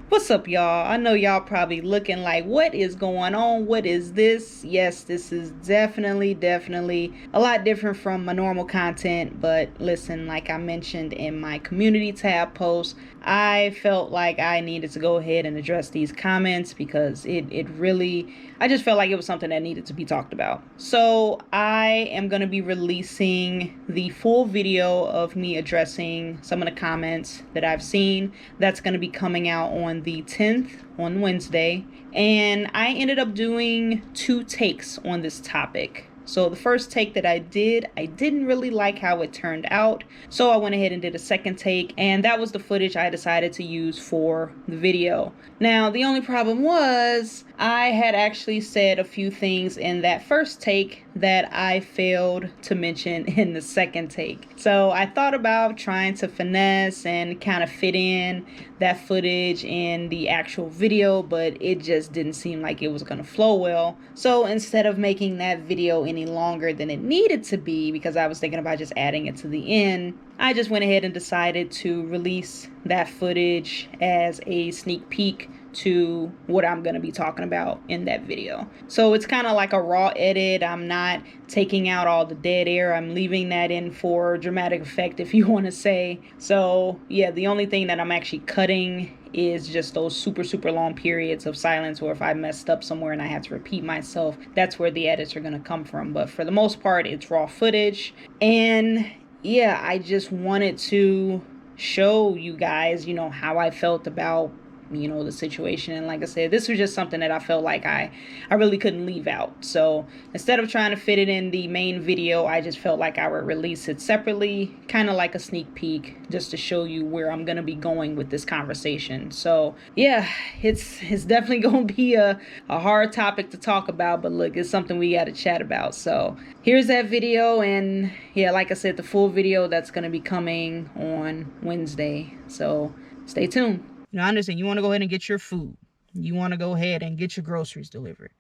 What's up, y'all? I know y'all probably looking like, what is going on? What is this? Yes, this is definitely a lot different from my normal content. But listen, like I mentioned in my community tab post, I felt like I needed to go ahead and address these comments because it really, I just felt like it was something that needed to be talked about. So I am going to be releasing the full video of me addressing some of the comments that I've seen. That's going to be coming out on the 10th, on Wednesday. And I ended up doing 2 takes on this topic. So the first take that I didn't really like how it turned out. So I went ahead and did a second take, and that was the footage I decided to use for the video. Now, the only problem was I had actually said a few things in that first take that I failed to mention in the second take. So I thought about trying to finesse and kind of fit in that footage in the actual video, but it just didn't seem like it was going to flow well. So instead of making that video any longer than it needed to be, because I was thinking about just adding it to the end, I just went ahead and decided to release that footage as a sneak peek to what I'm going to be talking about in that video. So it's kind of like a raw edit. I'm not taking out all the dead air. I'm leaving that in for dramatic effect, if you want to say. So yeah, the only thing that I'm actually cutting is just those super long periods of silence, or if I messed up somewhere and I had to repeat myself, that's where the edits are going to come from. But for the most part, it's raw footage. And yeah, I just wanted to show you guys, how I felt about the situation. And like I said, this was just something that I felt like I really couldn't leave out. So instead of trying to fit it in the main video, I just felt like I would release it separately, kind of like a sneak peek, just to show you where I'm gonna be going with this conversation. So yeah, it's definitely gonna be a hard topic to talk about, but look, it's something we gotta chat about. So here's that video, and yeah, like I said, the full video that's gonna be coming on Wednesday. So stay tuned. I understand you want to go ahead and get your food. You want to go ahead and get your groceries delivered.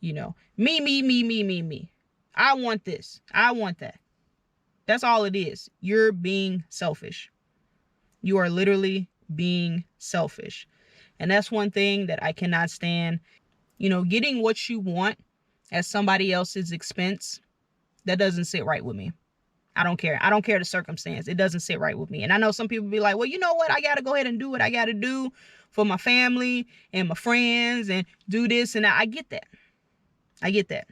Me. I want this. I want that. That's all it is. You're being selfish. You are literally being selfish. And that's one thing that I cannot stand. Getting what you want at somebody else's expense, that doesn't sit right with me. I don't care. I don't care the circumstance. It doesn't sit right with me. And I know some people be like, well, you know what? I got to go ahead and do what I got to do for my family and my friends and do this and that. I get that. I get that.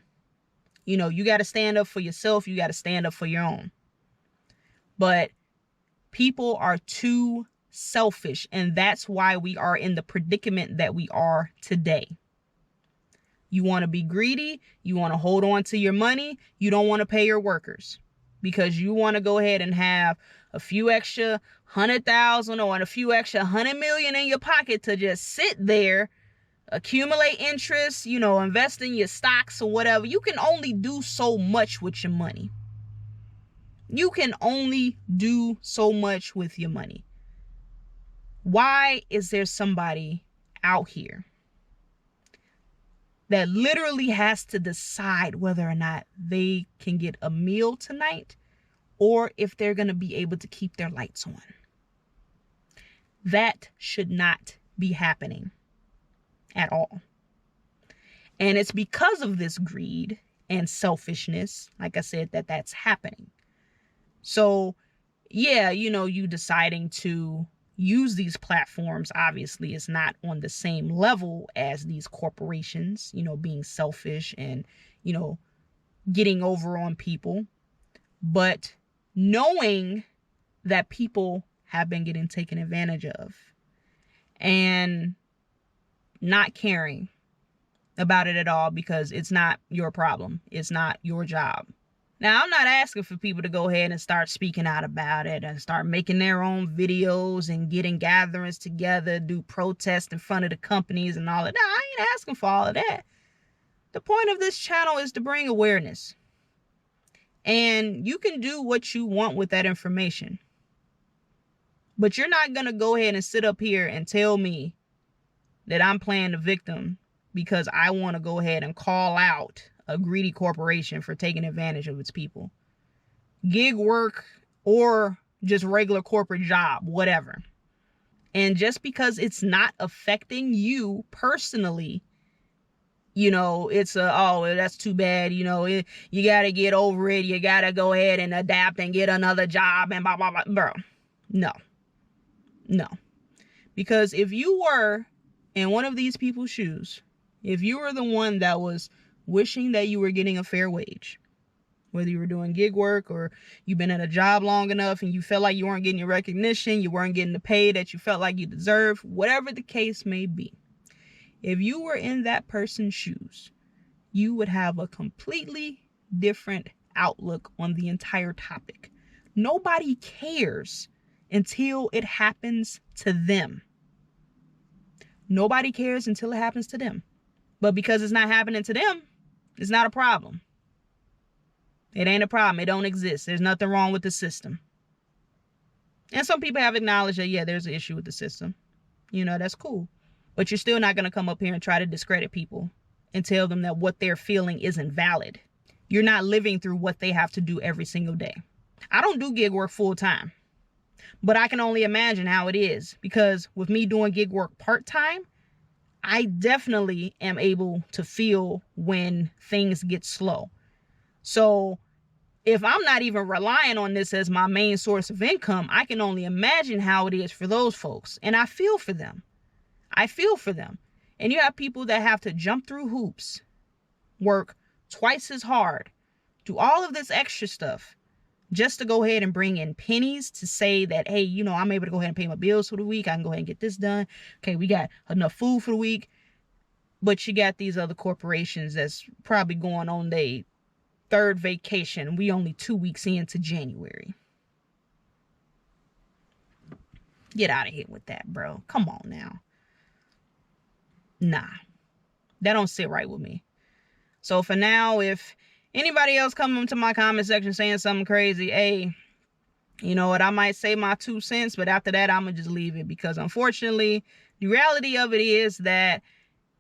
You got to stand up for yourself. You got to stand up for your own. But people are too selfish. And that's why we are in the predicament that we are today. You want to be greedy. You want to hold on to your money. You don't want to pay your workers, because you want to go ahead and have a few extra 100,000 or a few extra 100 million in your pocket to just sit there, accumulate interest, invest in your stocks or whatever. You can only do so much with your money. You can only do so much with your money. Why is there somebody out here that literally has to decide whether or not they can get a meal tonight or if they're going to be able to keep their lights on? That should not be happening at all. And it's because of this greed and selfishness, like I said, that's happening. So yeah, you deciding to use these platforms obviously is not on the same level as these corporations, being selfish and, getting over on people. But knowing that people have been getting taken advantage of and not caring about it at all, because it's not your problem. It's not your job. Now, I'm not asking for people to go ahead and start speaking out about it and start making their own videos and getting gatherings together, do protests in front of the companies and all of that. No, I ain't asking for all of that. The point of this channel is to bring awareness. And you can do what you want with that information. But you're not going to go ahead and sit up here and tell me that I'm playing the victim because I want to go ahead and call out a greedy corporation for taking advantage of its people. Gig work or just regular corporate job, whatever. And just because it's not affecting you personally, it's that's too bad. You got to get over it. You got to go ahead and adapt and get another job and blah, blah, blah. Bro, no. Because if you were in one of these people's shoes, if you were the one that was wishing that you were getting a fair wage, whether you were doing gig work or you've been at a job long enough and you felt like you weren't getting your recognition, you weren't getting the pay that you felt like you deserved, whatever the case may be, if you were in that person's shoes, you would have a completely different outlook on the entire topic. Nobody cares until it happens to them. Nobody cares until it happens to them. But because it's not happening to them, it's not a problem. It ain't a problem. It don't exist. There's nothing wrong with the system. And some people have acknowledged that, yeah, there's an issue with the system. That's cool. But you're still not going to come up here and try to discredit people and tell them that what they're feeling isn't valid. You're not living through what they have to do every single day. I don't do gig work full time, but I can only imagine how it is, because with me doing gig work part-time, I definitely am able to feel when things get slow. So if I'm not even relying on this as my main source of income, I can only imagine how it is for those folks. And I feel for them. And you have people that have to jump through hoops, work twice as hard, do all of this extra stuff just to go ahead and bring in pennies to say that, hey, I'm able to go ahead and pay my bills for the week. I can go ahead and get this done. Okay, we got enough food for the week. But you got these other corporations that's probably going on their third vacation. We only 2 weeks into January. Get out of here with that, bro. Come on now. Nah, that don't sit right with me. So for now, if anybody else come into my comment section saying something crazy, hey, you know what? I might say my 2 cents, but after that, I'm going to just leave it, because unfortunately, the reality of it is that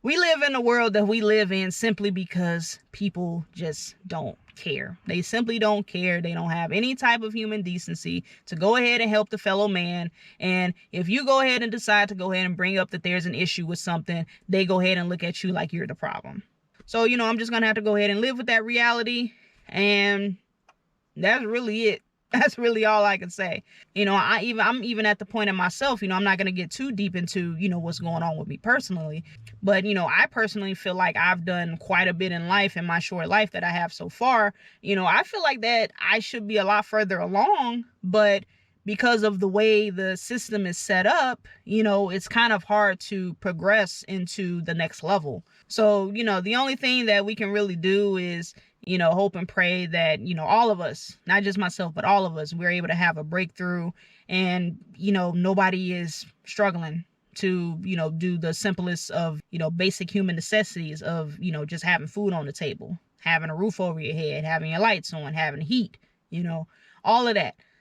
we live in the world that we live in simply because people just don't care. They simply don't care. They don't have any type of human decency to go ahead and help the fellow man. And if you go ahead and decide to go ahead and bring up that there's an issue with something, they go ahead and look at you like you're the problem. So, I'm just going to have to go ahead and live with that reality. And that's really it. That's really all I can say. I'm even at the point in myself, I'm not going to get too deep into, what's going on with me personally. But, I personally feel like I've done quite a bit in life, in my short life that I have so far. I feel like that I should be a lot further along, but because of the way the system is set up, it's kind of hard to progress into the next level. So, the only thing that we can really do is, hope and pray that, all of us, not just myself, but all of us, we're able to have a breakthrough, and, nobody is struggling to, do the simplest of, basic human necessities of, just having food on the table, having a roof over your head, having your lights on, having heat, all of that.